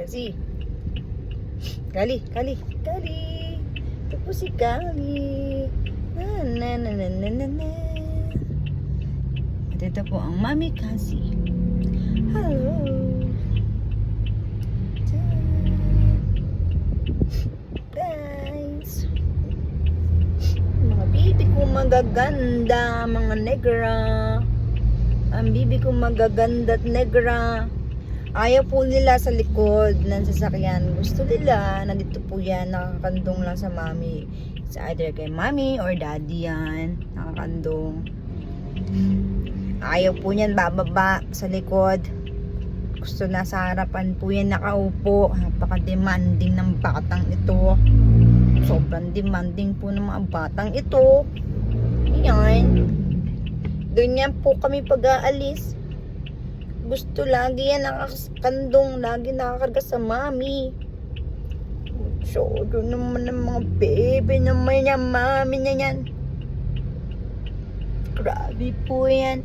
Kenzie. Kali. Ito po si Kali. Na. At ito po ang Mami Cassie. Hello. Guys. Mga bibi ko magaganda, mga negra. Ang bibi ko magaganda at negra. Ayaw po nila sa likod ng sasakyan. Gusto nila, nandito po yan, nakakandong lang sa mami. It's either kay mami or daddy yan, nakakandong. Ayaw po niyan bababa sa likod. Gusto na sa harapan po yan nakaupo. Napaka-demanding ng batang ito. Sobrang demanding po ng mga batang ito. Yan. Doon yan po kami pag-aalis. Gusto lagi yan nakakandong, lagi nakakarga sa mami. So, doon naman ng mga baby naman yan, mami niya yan. Grabe po yan.